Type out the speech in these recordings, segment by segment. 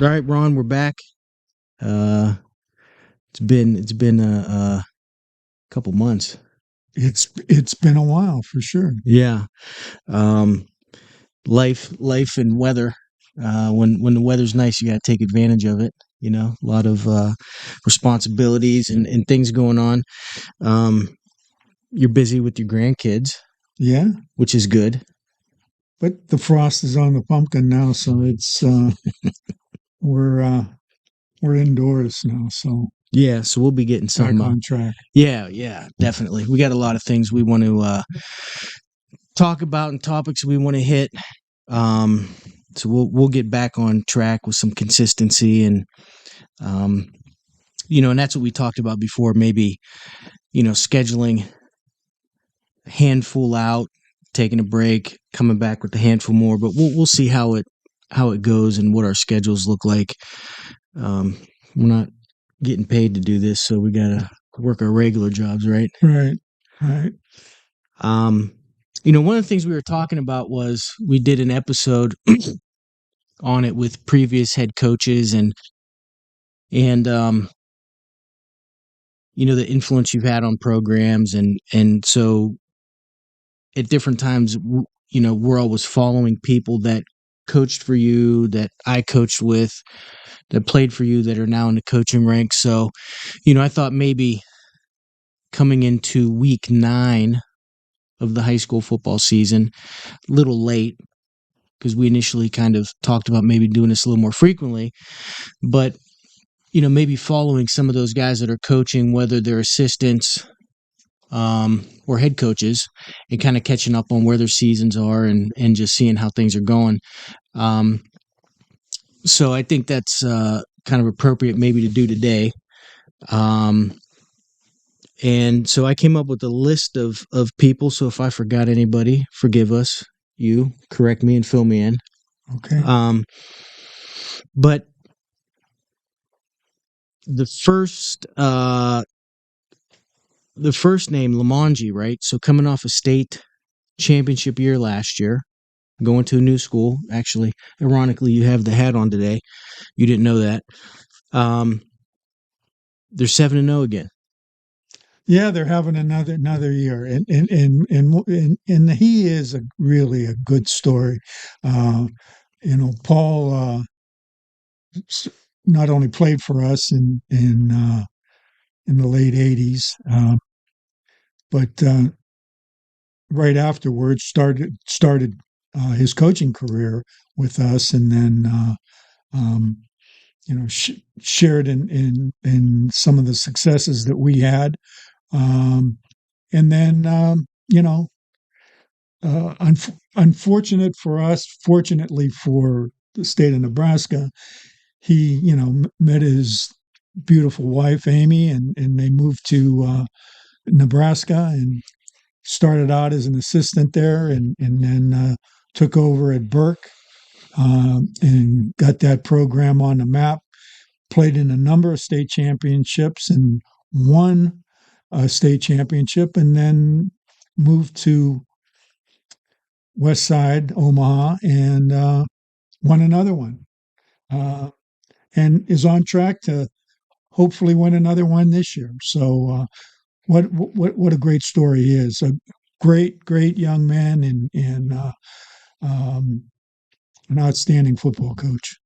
All right, Ron, we're back. Uh, it's been a couple months. It's been a while for sure. Yeah. Um, life and weather. When the weather's nice, you got to take advantage of it. You know, a lot of responsibilities and things going on. You're busy with your grandkids, Yeah, which is good. but the frost is on the pumpkin now, so it's we're uh, we're indoors now, so Yeah, so we'll be getting back some. on track. Yeah, definitely. We got a lot of things we want to talk about and topics we want to hit. Um, so we'll get back on track with some consistency and um, and that's what we talked about before. Maybe scheduling a handful out, taking a break, coming back with a handful more. But we'll see how it goes and what our schedules look like. We're not getting paid to do this, so we gotta work our regular jobs, right? Right. One of the things we were talking about was we did an episode on it with previous head coaches and the influence you've had on programs and so at different times we're always following people that coached for you, that I coached with, that played for you, that are now in the coaching ranks. So I thought maybe coming into week 9 of the high school football season, a little late because we initially kind of talked about maybe doing this a little more frequently, but maybe following some of those guys that are coaching, whether they're assistants or head coaches, and kind of catching up on where their seasons are and just seeing how things are going. So I think that's kind of appropriate maybe to do today. And so I came up with a list of people. So if I forgot anybody, forgive us. You correct me and fill me in. Okay. But the first name, Lamonji, right? So coming off a state championship year last year, going to a new school. Actually, ironically, you have the hat on today. You didn't know that. They're 7-0 again. Yeah, they're having another year, and he is really a good story. Paul not only played for us in the late '80s, but right afterwards started his coaching career with us, and then shared in some of the successes that we had, and then unfortunate for us, fortunately for the state of Nebraska, he met his beautiful wife Amy, and they moved to Nebraska and started out as an assistant there, and then took over at Burke, and got that program on the map. Played in a number of state championships and won a state championship, and then moved to West Side, Omaha, and won another one, and is on track to hopefully win another one this year. So, what a great story he is! A great young man, and an outstanding football coach.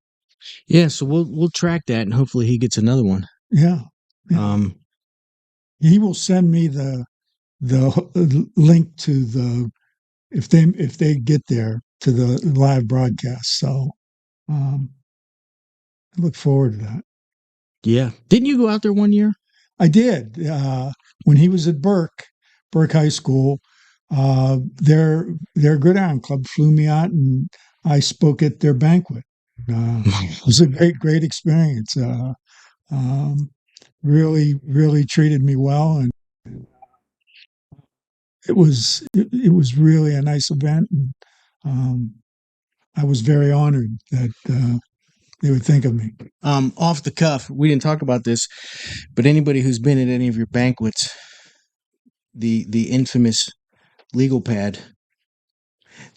Yeah, so we'll track that, and hopefully he gets another one. Yeah. He will send me the link to the if they get there to the live broadcast. So I look forward to that. Yeah, didn't you go out there one year? I did when he was at Burke High School. Their gridiron club flew me out, and I spoke at their banquet. It was a great experience. Really treated me well, and it was really a nice event, and I was very honored that they would think of me. Off the cuff, we didn't talk about this, but anybody who's been at any of your banquets, the infamous legal pad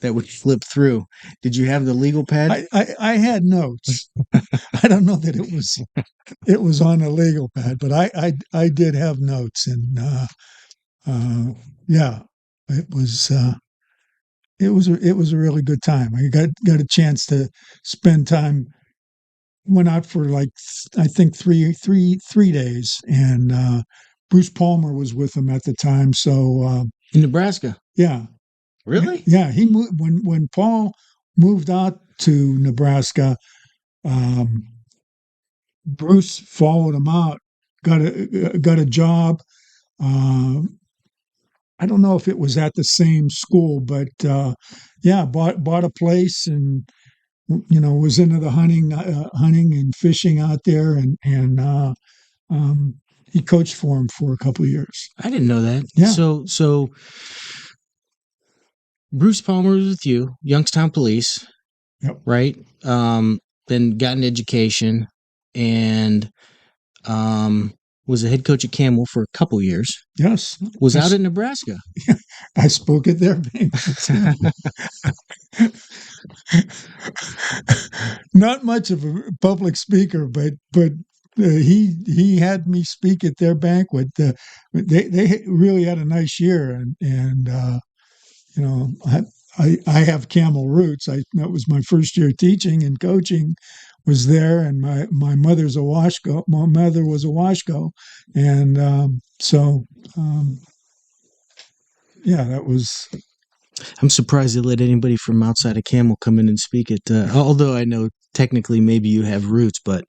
that would flip through. Did you have the legal pad? I had notes. I don't know that it was on a legal pad, but I did have notes, and yeah, it was it was a really good time. I got a chance to spend time. Went out for like I think three days, and Bruce Palmer was with him at the time. So In Nebraska? yeah, Really? yeah, he moved when Paul moved out to Nebraska. Um, Bruce followed him out, got a job. Uh, I don't know if it was at the same school, but yeah, bought a place, and was into the hunting and fishing out there, and um, he coached for him for a couple of years. I didn't know that. Yeah, So Bruce Palmer was with you, Youngstown Police, yep, right? Then got an education and um, was a head coach at Camel for a couple years. yes. Was out in Nebraska. I spoke at their banquets. Yeah. Not much of a public speaker, but he had me speak at their banquet. They really had a nice year, and you know I have camel roots. That was my first year teaching and coaching was there, and my mother's a Washco. My mother was a Washco, and so yeah, that was. I'm surprised they let anybody from outside of Camel come in and speak at. Although I know technically maybe you have roots, but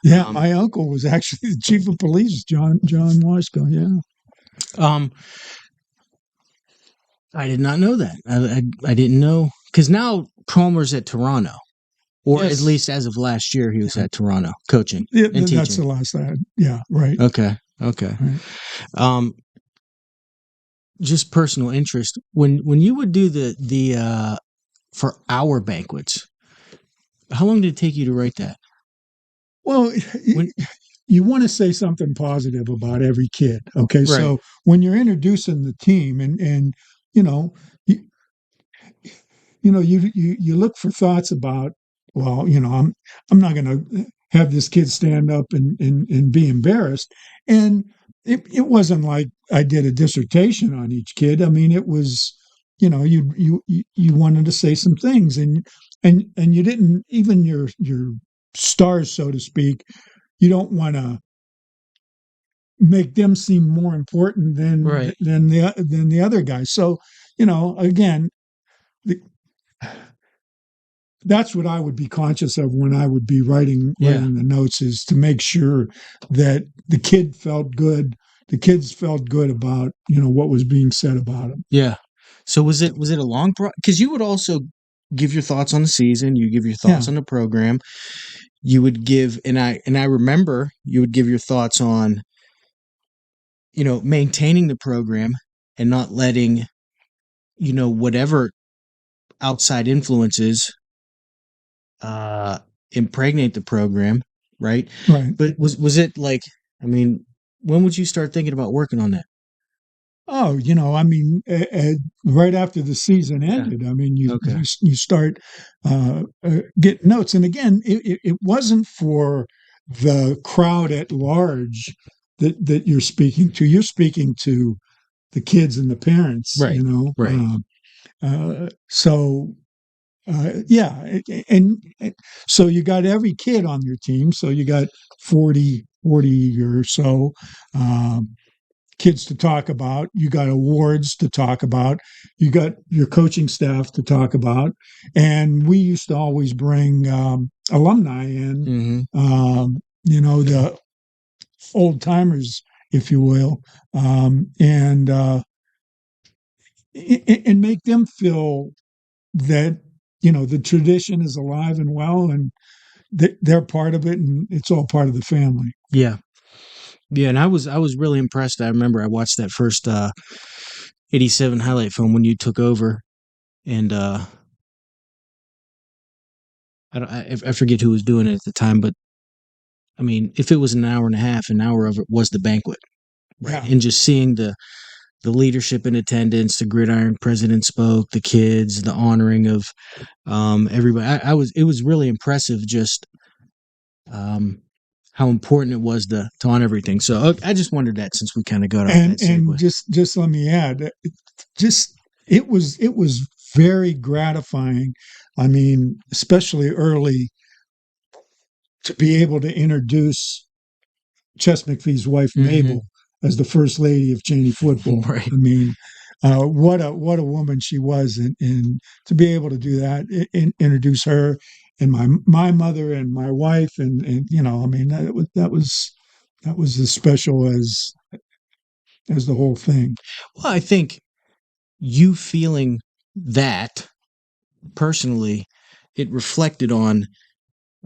Yeah, my uncle was actually the chief of police, John Washco. Yeah. um, I did not know that. I didn't know because now Palmer's at Toronto, or at Yes. least as of last year, he was at Toronto coaching Yeah, and teaching. that's the last I had. Yeah, right. Okay. Right. Just personal interest. When you would do the for our banquets, how long did it take you to write that? Well, When, you want to say something positive about every kid. Okay. Right. So when you're introducing the team and you know, you, you look for thoughts about, well, I'm not going to have this kid stand up and be embarrassed. And it wasn't like I did a dissertation on each kid. I mean, it was, you wanted to say some things, and you didn't, even your stars, so to speak, you don't want to make them seem more important Right. than the other guys. So, again, the, that's what I would be conscious of when I would be writing the notes, is to make sure that the kids felt good about what was being said about them. Yeah. So was it a long because you would also give your thoughts on the season, you give your thoughts on the program, you would give, and I remember you would give your thoughts on maintaining the program and not letting whatever outside influences impregnate the program, right? Right. But was it like, I mean, when would you start thinking about working on that? Oh, I mean, right after the season ended, I mean, you start getting notes, and again, it wasn't for the crowd at large that you're speaking to. You're speaking to the kids and the parents, Right. Right. So yeah, and so you got every kid on your team. So you got 40 or so kids to talk about. You got awards to talk about. You got your coaching staff to talk about. And we used to always bring alumni in, the old timers, if you will, and make them feel that the tradition is alive and well, and they're part of it, and it's all part of the family. Yeah. And I was really impressed. I remember I watched that first 87 highlight film when you took over, and I forget who was doing it at the time, but I mean, if it was an hour and a half, an hour of it was the banquet, right? Yeah. And just seeing the leadership in attendance, the gridiron president spoke, the kids, the honoring of everybody. It was really impressive just um, how important it was to honor everything. So I just wondered that since we kind of got off that And segue. just let me add, just it was very gratifying. I mean, especially early, to be able to introduce Chess McPhee's wife Mm-hmm. Mabel as the first lady of Chaney football. Right. I mean, what a woman she was, and to be able to do that, introduce her and my mother and my wife, and I mean, that was as special as the whole thing. Well, I think you feeling that personally, it reflected on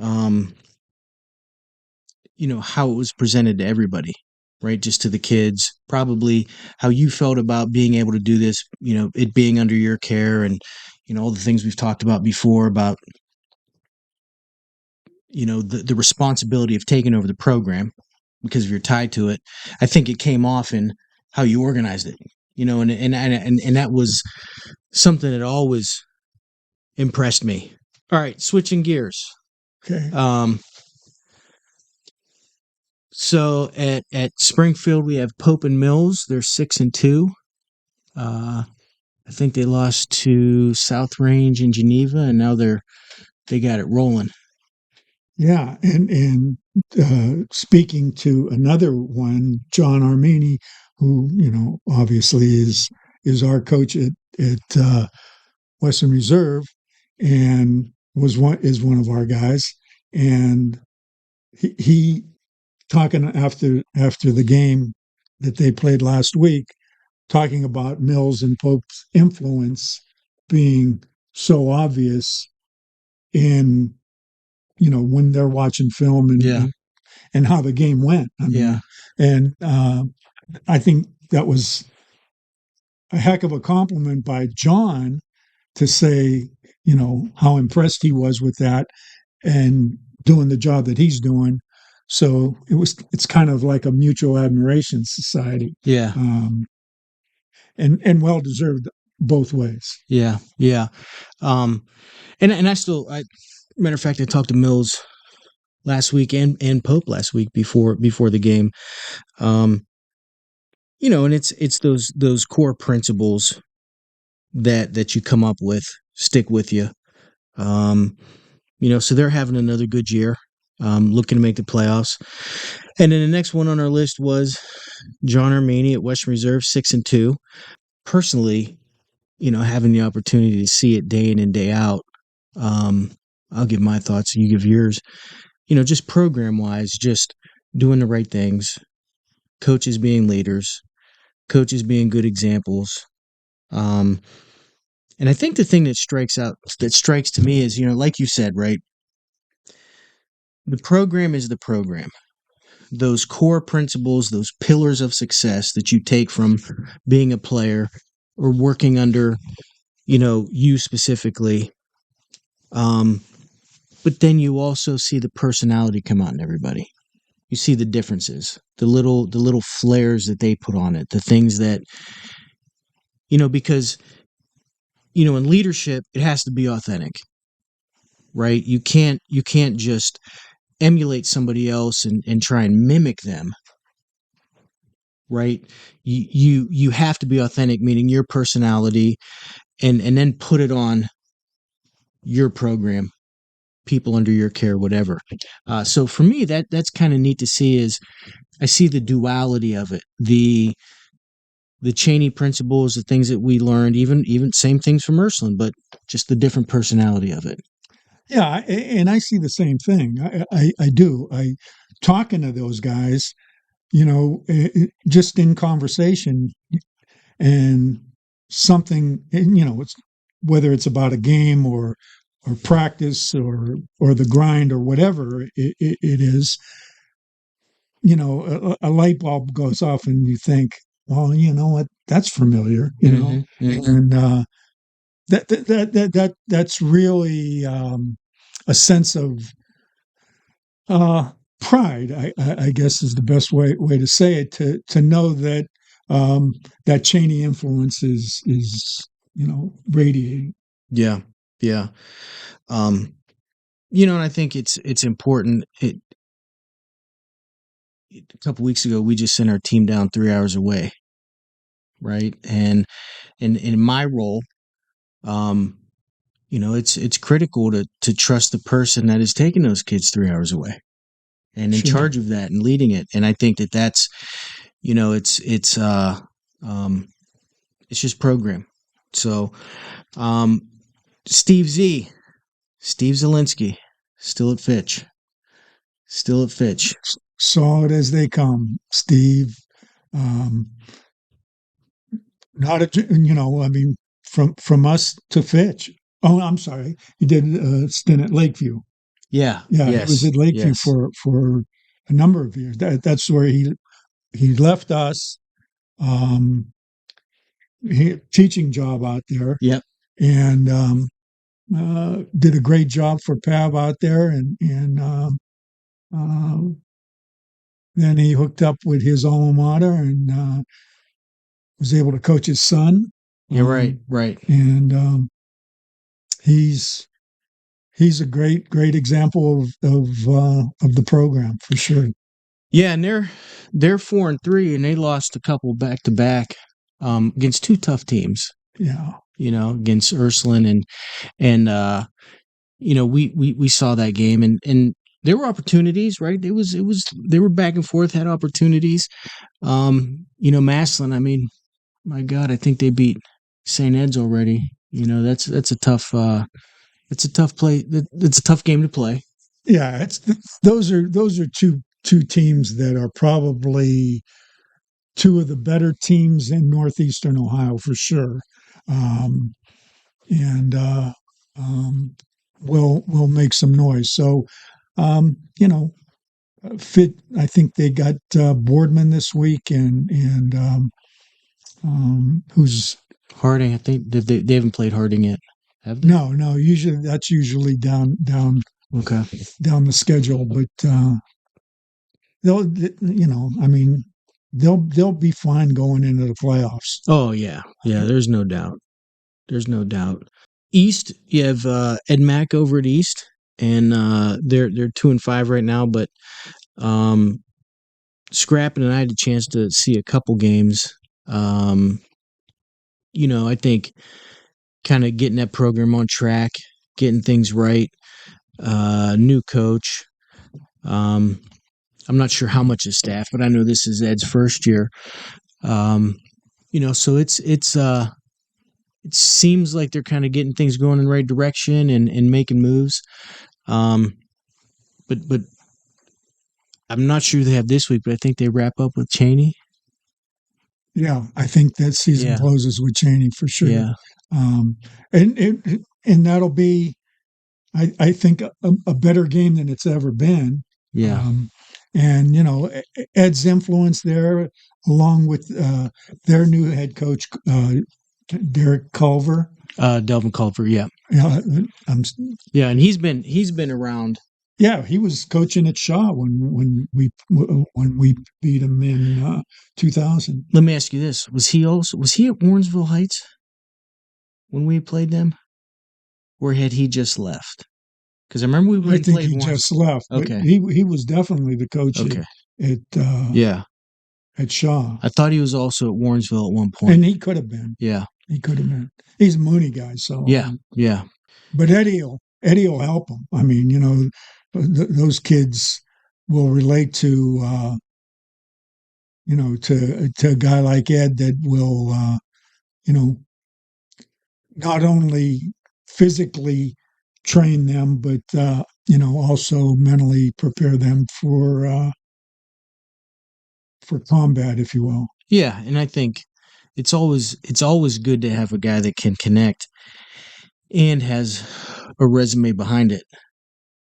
um, how it was presented to everybody, right? Just to the kids, probably how you felt about being able to do this, it being under your care, and all the things we've talked about before about the responsibility of taking over the program because if you're tied to it. I think it came off in how you organized it, and that was something that always impressed me. All right, switching gears. Okay. Um, so at Springfield we have Pope and Mills. They're 6-2. I think they lost to South Range in Geneva, and now they got it rolling. Yeah, and speaking to another one, John Armini, who obviously is our coach at Western Reserve, and is one of our guys, and he talking after the game that they played last week, talking about Mills and Pope's influence being so obvious in when they're watching film, Yeah, and how the game went. I mean, yeah, and I think that was a heck of a compliment by John to say, how impressed he was with that and doing the job that he's doing. So it's kind of like a mutual admiration society, yeah, um, and well deserved both ways. yeah, yeah. Um, and matter of fact, I talked to Mills last week and Pope last week before the game. Um, and it's those core principles that you come up with stick with you. Um, so they're having another good year, looking to make the playoffs. And then the next one on our list was John Armani at Western Reserve, 6-2. Personally, having the opportunity to see it day in and day out, um, I'll give my thoughts, you give yours. Just program wise, just doing the right things, coaches being leaders, coaches being good examples. Um, and I think the thing that strikes to me is, like you said, right? The program is the program. Those core principles, those pillars of success that you take from being a player or working under, you specifically. Um, but then you also see the personality come out in everybody. You see the differences, the little flares that they put on it, the things that, because, in leadership, it has to be authentic, right? You can't just emulate somebody else and try and mimic them, right? You have to be authentic, meaning your personality, and then put it on your program, people under your care, whatever. So for me, that's kind of neat to see. Is I see the duality of it, the Chaney principles, the things that we learned, even same things from Ursuline, but just the different personality of it. Yeah, and I see the same thing. I do. I talking to those guys, just in conversation, and something, it's whether it's about a game or practice or the grind or whatever it is. A light bulb goes off and you think, well, you know what, that's familiar, Mm-hmm. and that's really a sense of uh, pride. I guess is the best way to say it. To know that that Chaney influence is radiating. Yeah. Yeah. And I think it's important. A couple weeks ago, we just sent our team down 3 hours away, right? And in my role, um, it's critical to trust the person that is taking those kids 3 hours away and in Sure. charge of that and leading it. And I think that's, um, it's just program. So, um, Steve Z, Steve Zielinski, still at Fitch. Still at Fitch. Saw it as they come, Steve. Um, not a, I mean, from us to Fitch. Oh, I'm sorry. He did a stint at Lakeview. Yeah. Yeah, he was Yes. at Lakeview Yes. for a number of years. That's where he left us. Teaching job out there, Yep. and did a great job for Pav out there, and uh, then he hooked up with his alma mater and was able to coach his son. You're right. Right. And he's a great example of the program for sure. Yeah, and they're 4-3, and they lost a couple back to back against two tough teams. Yeah, against Ursuline and we saw that game and there were opportunities, right? They were back and forth, had opportunities. Maslin, I mean, my God, I think they beat St. Ed's already. That's a tough play. It's a tough game to play. Yeah, those are two teams that are probably two of the better teams in northeastern Ohio for sure, and will make some noise. So, um, you know, Fit. I think they got Boardman this week, and who's Harding, I think they haven't played Harding yet, have they? no. Usually that's usually down Okay. down the schedule, but they'll I mean they'll be fine going into the playoffs. Oh yeah, yeah. There's no doubt. There's no doubt. East, you have Ed Mack over at East, and they're 2-5 right now. But Scrappin and I had a chance to see a couple games. I think kind of getting that program on track, getting things right. New coach. I'm not sure how much is staff, but I know this is Ed's first year. So it seems like they're kind of getting things going in the right direction and making moves. But I'm not sure they have this week, but I think they wrap up with Chaney. Yeah, I think that season closes with Chaney for sure. Yeah. And that'll be, I think, a better game than it's ever been. Yeah. And Ed's influence there, along with their new head coach, Derek Culver. Delvin Culver, yeah. Yeah, and he's been around. Yeah, he was coaching at Shaw when we beat him in 2000. Let me ask you this: was he at Warrensville Heights when we played them, or had he just left? Because I remember I think he just left. Okay, he was definitely the coach. Okay. At Shaw. I thought he was also at Warrensville at one point, and he could have been. Yeah, he could have been. He's a Mooney guy, so yeah. But Eddie will help him. I mean, those kids will relate to to a guy like Ed that will not only physically train them, but also mentally prepare them for combat, if you will. Yeah, and I think it's always good to have a guy that can connect and has a resume behind it.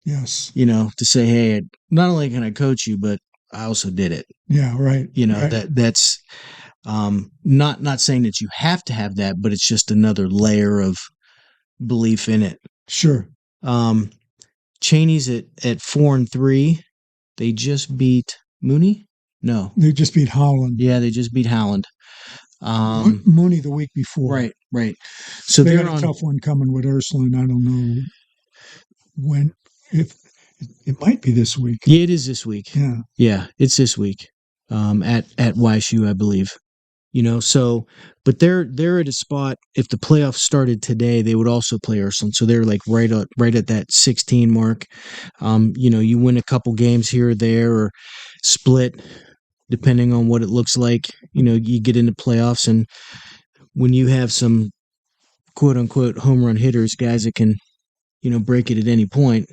Yes. To say, hey, not only can I coach you, but I also did it. Yeah, right. Right. That's not saying that you have to have that, but it's just another layer of belief in it. Sure. Chaney's at 4-3. They just beat Mooney. No. They just beat Holland. Yeah, they just beat Howland. Mooney the week before. Right. So They they're got a on. tough one coming with Ursuline. I don't know when, if it might be this week. Yeah, it is this week. Yeah. Yeah, it's this week. At YSU, I believe. So but they're at a spot. If the playoffs started today, they would also play Ursuline. So they're like right at that 16 mark. You win a couple games here or there, or split, depending on what it looks like. You get into playoffs, and when you have some quote unquote home run hitters, guys that can, break it at any point,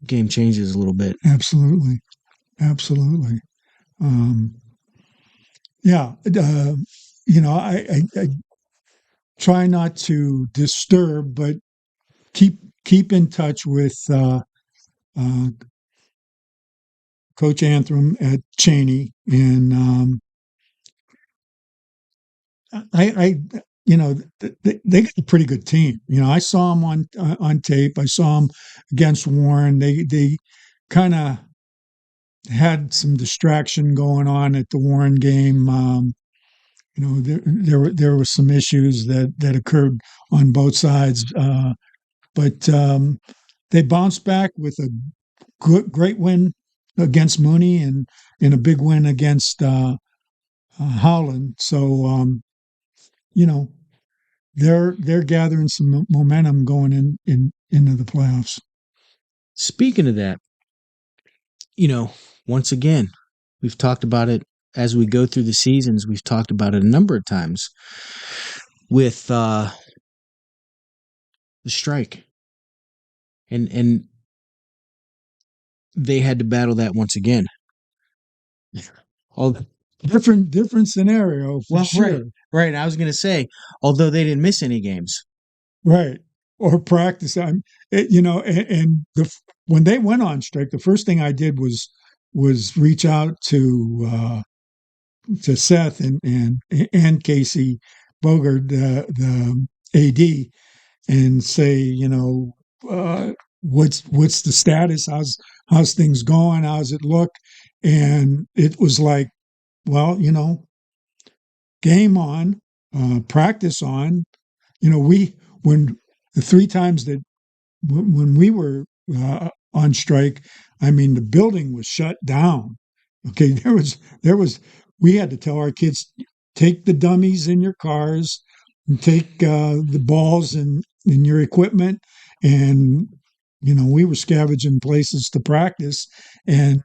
game changes a little bit. Absolutely. Absolutely. Yeah. I try not to disturb, but keep in touch with uh, Coach Antrim at Chaney, and they got a pretty good team. I saw them on tape. I saw them against Warren. They kind of had some distraction going on at the Warren game. There were some issues that occurred on both sides, but they bounced back with a great win against Mooney and a big win against Howland. So they're gathering some momentum going into the playoffs. Speaking of that, once again, we've talked about it as we go through the seasons. We've talked about it a number of times with the strike, and they had to battle that once again. All Different scenario for sure. Right. I was going to say, although they didn't miss any games, Right. Or practice. When they went on strike, the first thing I did was reach out to Seth and Casey Bogard, the AD, and say, what's the status? How's things going? How's it look? And it was like, well, game on, practice on. When the three times that when we were on strike, I mean, the building was shut down. Okay, we had to tell our kids, take the dummies in your cars, and take the balls in your equipment, and we were scavenging places to practice, and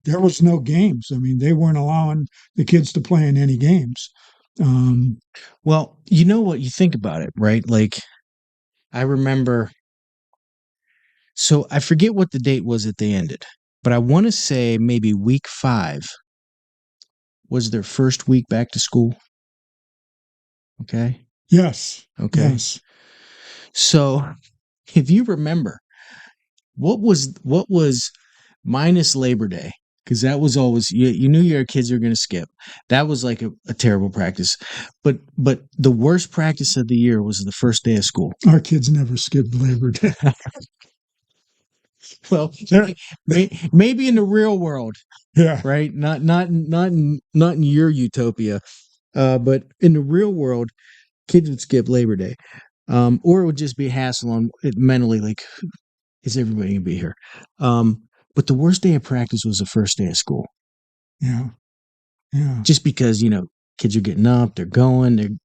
there was no games. I mean, they weren't allowing the kids to play in any games. Well, you know what, you think about it, right? Like, I remember, so I forget what the date was that they ended, but I want to say maybe week 5 was their first week back to school. Okay. Yes. Okay. Yes. So if you remember, what was minus Labor Day, because that was always, you knew your kids were going to skip. That was like a terrible practice. But the worst practice of the year was the first day of school. Our kids never skipped Labor Day. Well, maybe in the real world, Yeah. right? Not in your utopia, but in the real world, kids would skip Labor Day, or it would just be a hassle on it mentally. Like, is everybody gonna be here? But the worst day of practice was the first day of school. Yeah. Yeah. Just because kids are getting up, they're going to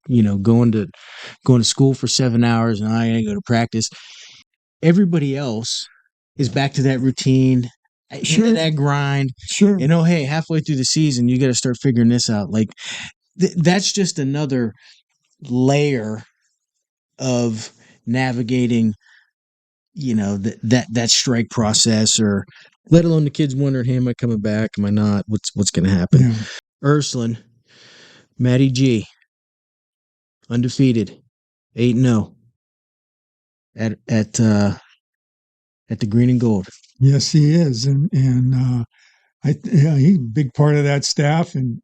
school for 7 hours, and I go to practice. Everybody else is back to that routine, into that grind. Sure. Hey, halfway through the season, you got to start figuring this out. Like, that's just another layer of navigating, that strike process, or let alone the kids wondering, hey, am I coming back? Am I not? What's going to happen? Yeah. Ursuline, Matty G, undefeated, 8-0 at the green and gold. Yes, he is, and he's a big part of that staff, and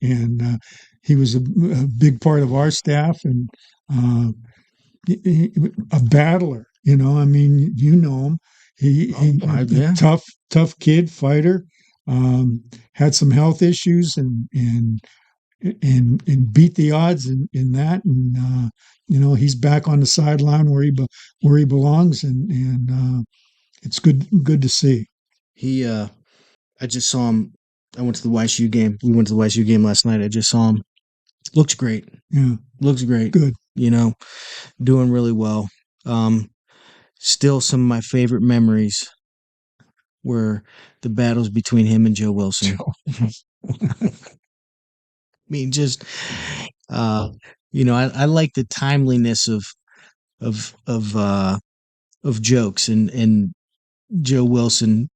he was a big part of our staff, and a battler. I mean, him. He yeah. tough kid, fighter. had some health issues and beat the odds in that. And he's back on the sideline where he belongs, and it's good to see. He I just saw him. I went to the YSU game. We went to the YSU game last night. I just saw him. Looks great. Yeah, Looks great. good. You know, doing really well. Um, Still, some of my favorite memories were the battles between him and Joe Wilson. I mean, just uh, I like the timeliness of of uh, of jokes, and Joe Wilson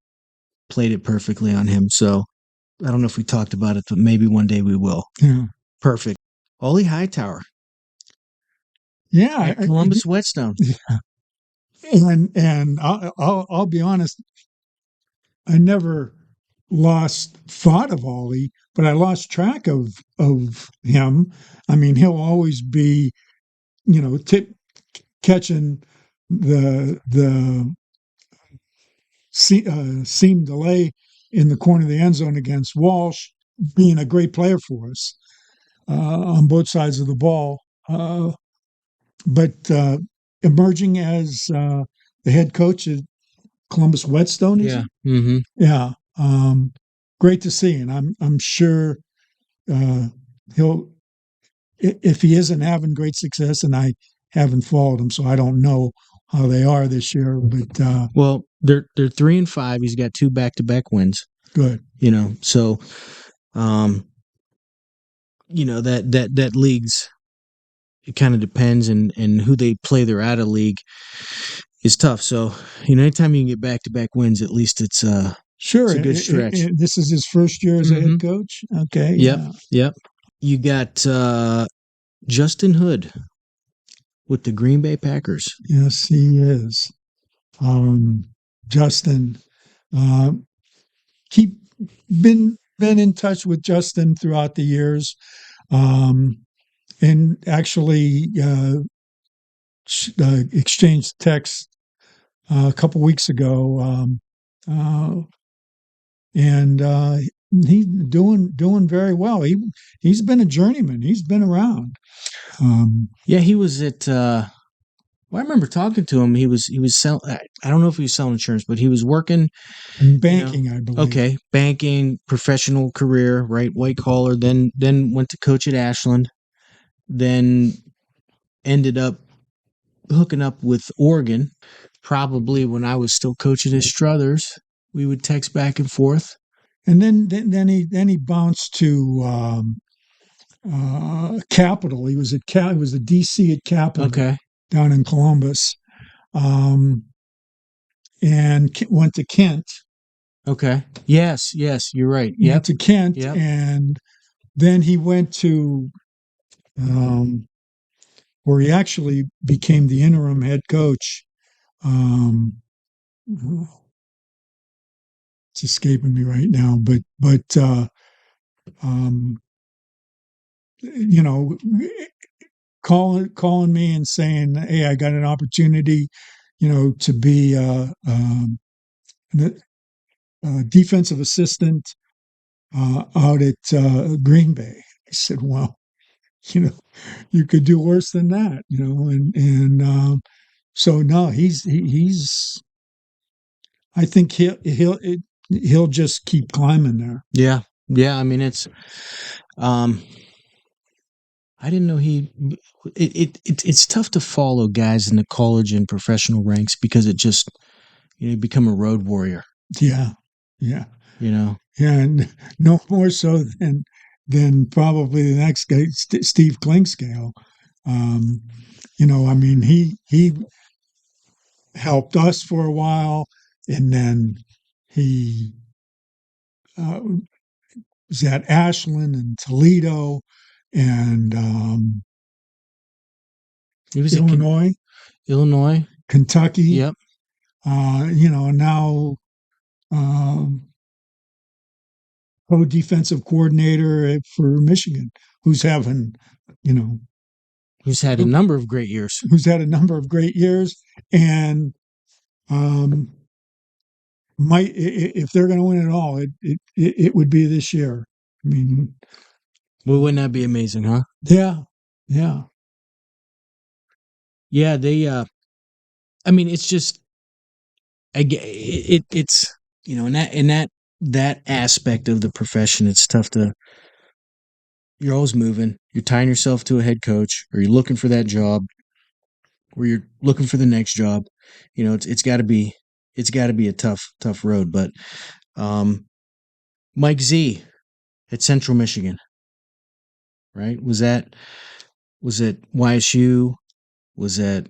played it perfectly on him. So I don't know if we talked about it, but maybe one day we will. Yeah, Perfect. Ollie Hightower yeah. at Columbus Whetstone. And I'll be honest, I never lost thought of Ollie, but I lost track of him. I mean, he'll always be, tip catching the seam delay in the corner of the end zone against Walsh, being a great player for us on both sides of the ball. But emerging as the head coach at Columbus Whetstone, is Yeah. it? Mm-hmm. Yeah, great to see, and I'm sure uh, he'll if he isn't having great success, and I haven't followed him, so I don't know how they are this year. But Well, they're 3-5. He's got 2 back-to-back wins. good. So um, that leagues, it kind of depends, and who they play they're out of league is tough. So anytime you can get back-to-back wins, at least it's Sure, a good stretch. this is his first year as a head coach. Okay, Yep. yeah. Yep. You got Justin Hood with the Green Bay Packers. Yes, he is. Justin, uh, keep been in touch with Justin throughout the years, and actually exchanged texts a couple weeks ago, and he's doing very well. He's been a journeyman. He's been around. Yeah, he was at. Well, I remember talking to him. He was selling. I don't know if he was selling insurance, but he was working In banking, I believe. Okay, banking, professional career, right? White collar. Then went to coach at Ashland. Then ended up hooking up with Oregon. Probably when I was still coaching at Struthers, we would text back and forth. And then he bounced to Capital. He was he was the DC at Capital down in Columbus, and went to Kent. Okay. Yes, you're right. Went to Kent, and then he went to where he actually became the interim head coach. It's escaping me right now, but you know, calling me and saying, "Hey, I got an opportunity, to be a defensive assistant out at Green Bay." I said, "Well, you know, you could do worse than that, and so no, he's. I think he'll just keep climbing there. Yeah. I mean, it's. I didn't know it's tough to follow guys in the college and professional ranks because it just you become a road warrior. Yeah. And no more so than probably the next guy, Steve Klingscale. I mean, he helped us for a while, and then he was at Ashland and Toledo, and He was Illinois, Kentucky. Yep. Now co-defensive coordinator for Michigan, who's having, who's had a number of great years. And might, if they're going to win it all, it would be this year. I mean, Well, wouldn't that be amazing, huh? yeah, yeah, Yeah, they. I mean, it's just it's in that aspect of the profession, it's tough to. You're always moving. You're tying yourself to a head coach, or you're looking for that job, or you're looking for the next job. It's got to be a tough road. But um, Mike Z at Central Michigan, right? Was it YSU? Was that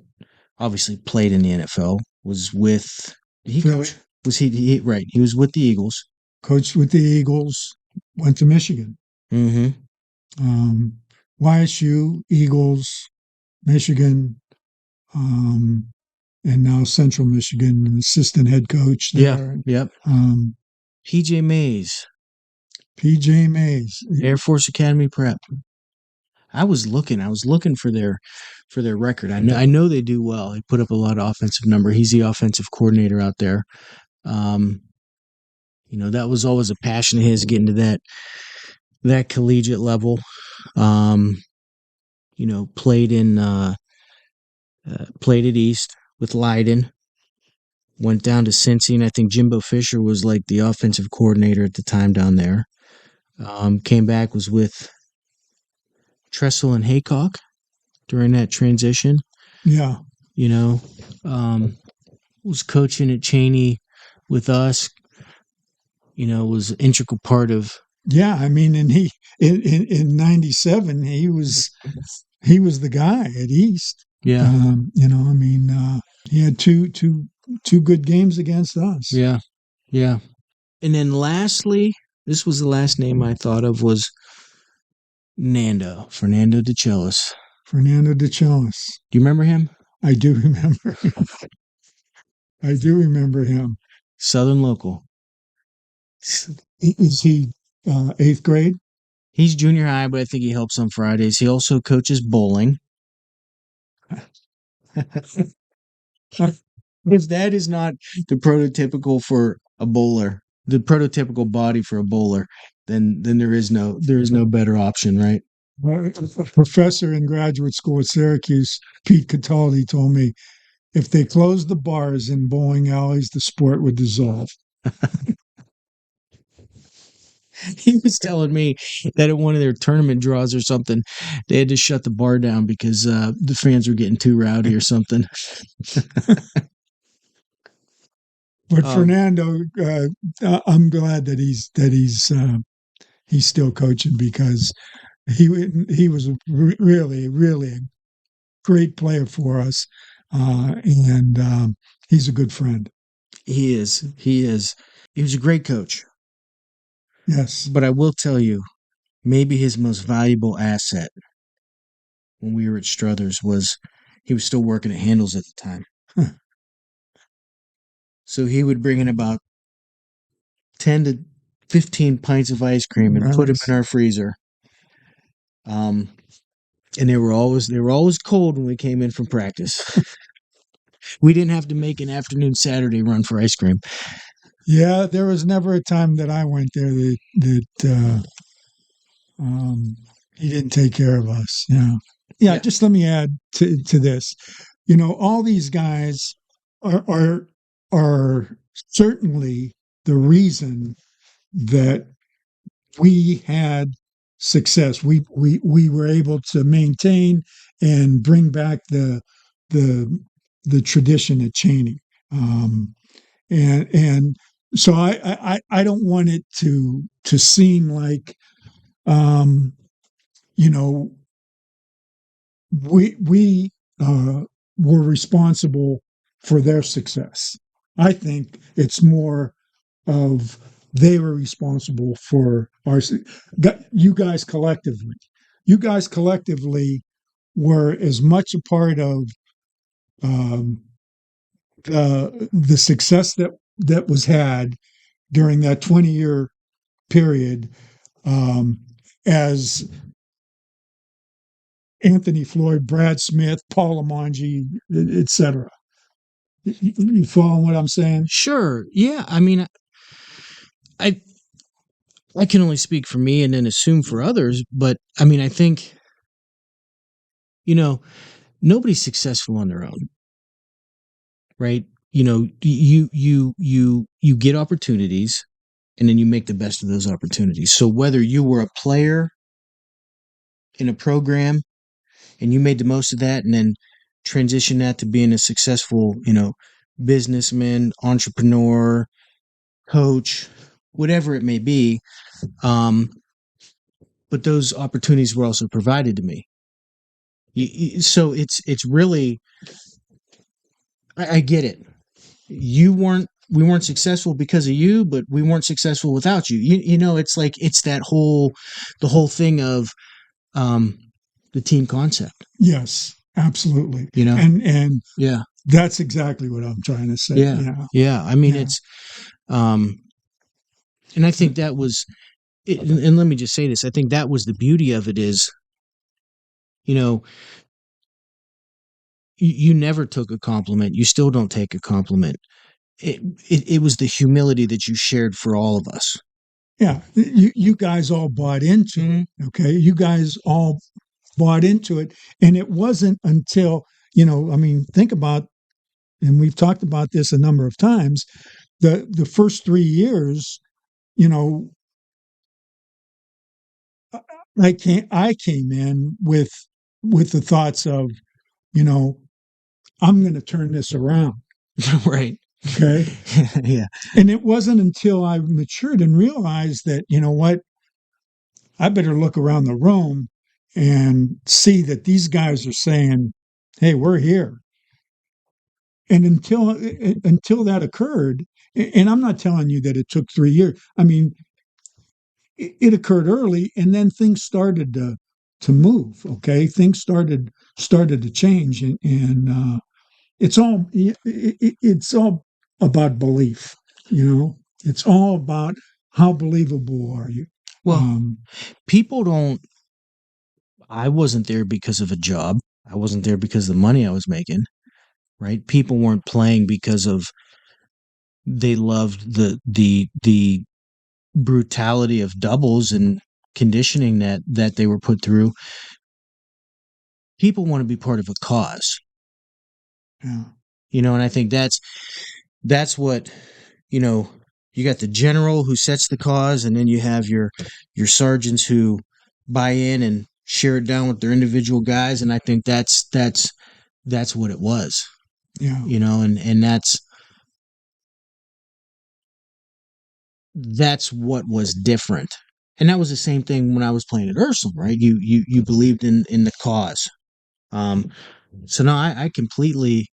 obviously played in the NFL? Was with he Philly. coach? Was he right? He was with the Eagles. Coached with the Eagles, went to Michigan. Mm-hmm. Um, YSU, Eagles, Michigan, and now Central Michigan, an assistant head coach Yeah. there. Yep. Um, PJ Mays, PJ Mays. Air Force Academy prep. I was looking for their record. I know they do well. They put up a lot of offensive number. He's the offensive coordinator out there. Um, that was always a passion of his, getting to that collegiate level. Um, played at East with Leiden. Went down to Cincy, and I think Jimbo Fisher was like the offensive coordinator at the time down there. Came back, was with Tressel and Haycock during that transition. Yeah. You know, um, was coaching at Chaney with us. Was an integral part of. Yeah. I mean, and he, in 97, he was the guy at East. Yeah, I mean, he had two good games against us. yeah, yeah. And then lastly, this was the last name I thought of, was Fernando DeChellis. Fernando DeChellis. Do you remember him? I do remember. I do remember him. Southern local. Is he eighth grade? He's junior high, but I think he helps on Fridays. He also coaches bowling. If that is not the prototypical for a bowler, the prototypical body for a bowler, then there is no better option, right? A professor in graduate school at Syracuse, Pete Cataldi, told me if they closed the bars in bowling alleys, the sport would dissolve. He was telling me that at one of their tournament draws or something, they had to shut the bar down because the fans were getting too rowdy or something. But Um, Fernando, I'm glad that he's still coaching, because he was really really a great player for us, and he's a good friend. he is. He is. He was a great coach. Yes. But I will tell you, maybe his most valuable asset when we were at Struthers was he was still working at Handles at the time. So he would bring in about 10 to 15 pints of ice cream and put them in our freezer. Um, and they were always cold when we came in from practice. We didn't have to make an afternoon Saturday run for ice cream. Yeah, there was never a time that I went there that he didn't take care of us. Yeah. Yeah. Just let me add to this. All these guys are certainly the reason that we had success. We were able to maintain and bring back the the tradition at Chaney. And so I don't want it to seem like, um, you know we were responsible for their success. I think it's more of they were responsible for you guys collectively. You guys collectively were as much a part of um, the success that was had during that 20-year period, as Anthony Floyd, Brad Smith, Paul Amanji, etc. You follow what I'm saying? Sure. Yeah. I mean, I I can only speak for me and then assume for others, but I mean, I think, you know, nobody's successful on their own, right? You get opportunities and then you make the best of those opportunities. So whether you were a player in a program and you made the most of that and then transition that to being a successful, businessman, entrepreneur, coach, whatever it may be, um, but those opportunities were also provided to me. So it's really, I get it. We weren't successful because of you, but we weren't successful without you. It's like it's the whole thing of um, the team concept. Yes, absolutely. You know, And yeah, that's exactly what I'm trying to say. yeah, Yeah. yeah. I mean, Yeah. it's and I think that was, and let me just say this. I think that was the beauty of it is, you know, you never took a compliment. You still don't take a compliment. It was the humility that you shared for all of us. Yeah. You guys all bought into Mm-hmm. it. Okay. You guys all bought into it. And it wasn't until, I mean, think about, and we've talked about this a number of times, the first 3 years, you know, I came in with the thoughts of, you know, I'm going to turn this around. Right. Okay. Yeah. And it wasn't until I matured and realized that, you know what, I better look around the room and see that these guys are saying, hey, we're here. And until that occurred, and I'm not telling you that it took 3 years. I mean, it occurred early, and then things started to move. Okay, things started to change, and it's all about belief. It's all about how believable are you. Well, Um, people don't. I wasn't there because of a job. I wasn't there because of the money I was making. Right. People weren't playing because of they loved the brutality of doubles and conditioning that they were put through. People want to be part of a cause, yeah, and I think that's what, you know, you got the general who sets the cause, and then you have your sergeants who buy in and share it down with their individual guys, and I think that's what it was, yeah, and that's what was different. And that was the same thing when I was playing at Ursul, right? You believed in the cause. So no, I completely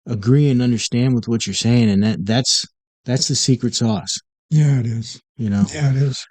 agree and understand with what you're saying, and that's the secret sauce. yeah. It is. You know, Yeah, it is.